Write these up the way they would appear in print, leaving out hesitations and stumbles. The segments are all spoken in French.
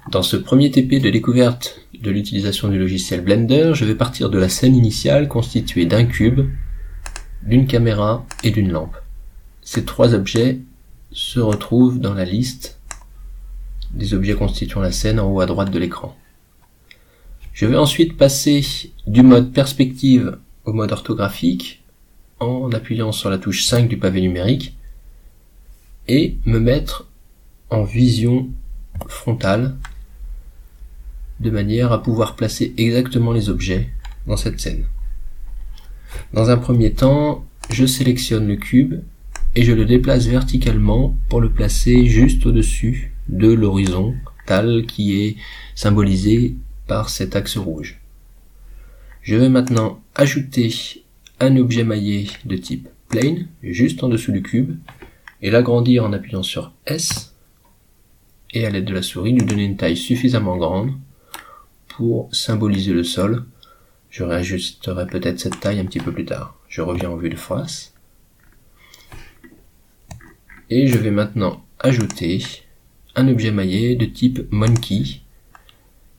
Dans ce premier TP de découverte de l'utilisation du logiciel Blender, je vais partir de la scène initiale constituée d'un cube, d'une caméra et d'une lampe. Ces trois objets se retrouvent dans la liste des objets constituant la scène en haut à droite de l'écran. Je vais ensuite passer du mode perspective au mode orthographique en appuyant sur la touche 5 du pavé numérique et me mettre en vision frontale de manière à pouvoir placer exactement les objets dans cette scène. Dans un premier temps, je sélectionne le cube et je le déplace verticalement pour le placer juste au-dessus de l'horizontal qui est symbolisé par cet axe rouge. Je vais maintenant ajouter un objet maillé de type plane juste en dessous du cube et l'agrandir en appuyant sur S et à l'aide de la souris lui donner une taille suffisamment grande pour symboliser le sol. Je réajusterai peut-être cette taille un petit peu plus tard. Je reviens en vue de face. Et je vais maintenant ajouter un objet maillé de type monkey,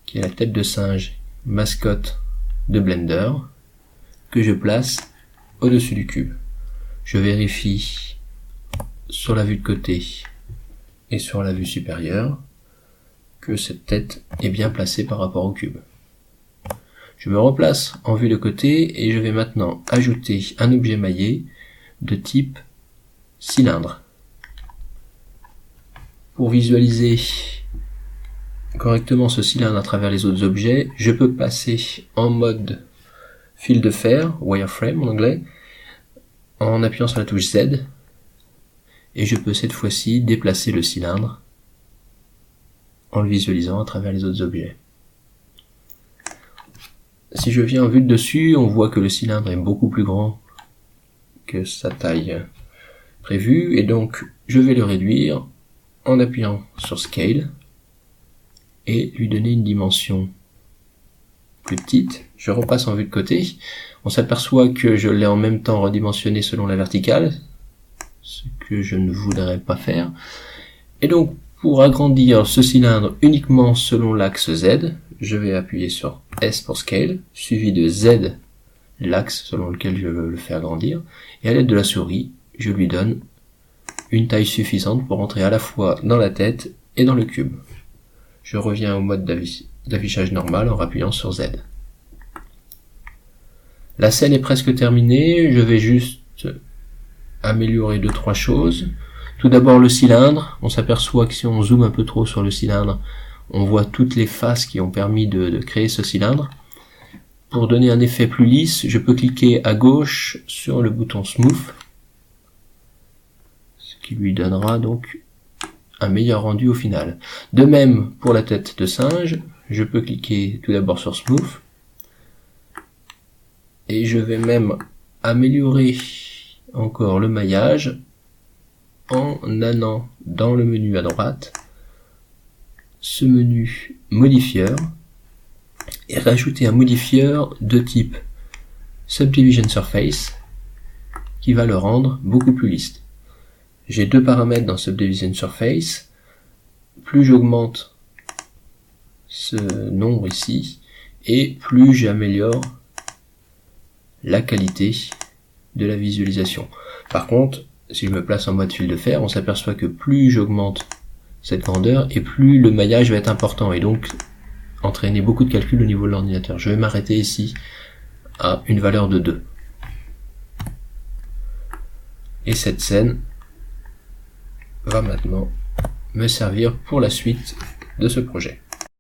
qui est la tête de singe mascotte de Blender, que je place au-dessus du cube. Je vérifie sur la vue de côté et sur la vue supérieure que cette tête est bien placée par rapport au cube. Je me replace en vue de côté et je vais maintenant ajouter un objet maillé de type cylindre. Pour visualiser correctement ce cylindre à travers les autres objets, je peux passer en mode fil de fer, wireframe en anglais, en appuyant sur la touche Z, et je peux cette fois-ci déplacer le cylindre en le visualisant à travers les autres objets. Si je viens en vue de dessus, on voit que le cylindre est beaucoup plus grand que sa taille prévue, et donc je vais le réduire en appuyant sur Scale et lui donner une dimension plus petite. Je repasse en vue de côté. On s'aperçoit que je l'ai en même temps redimensionné selon la verticale, ce que je ne voudrais pas faire. Et donc, pour agrandir ce cylindre uniquement selon l'axe Z, je vais appuyer sur S pour Scale, suivi de Z, l'axe selon lequel je veux le faire grandir, et à l'aide de la souris, je lui donne une taille suffisante pour entrer à la fois dans la tête et dans le cube. Je reviens au mode d'affichage normal en appuyant sur Z. La scène est presque terminée, je vais juste améliorer 2-3 choses. Tout d'abord le cylindre, on s'aperçoit que si on zoome un peu trop sur le cylindre, on voit toutes les faces qui ont permis de créer ce cylindre. Pour donner un effet plus lisse, je peux cliquer à gauche sur le bouton Smooth, ce qui lui donnera donc un meilleur rendu au final. De même pour la tête de singe, je peux cliquer tout d'abord sur Smooth, et je vais même améliorer encore le maillage en allant dans le menu à droite, ce menu modifieur, et rajouter un modifieur de type Subdivision Surface qui va le rendre beaucoup plus lisse. J'ai deux paramètres dans Subdivision Surface. Plus j'augmente ce nombre ici, et plus j'améliore la qualité de la visualisation. Par contre, si je me place en mode fil de fer, on s'aperçoit que plus j'augmente cette grandeur, et plus le maillage va être important, et donc entraîner beaucoup de calculs au niveau de l'ordinateur. Je vais m'arrêter ici à une valeur de 2. Et cette scène va maintenant me servir pour la suite de ce projet.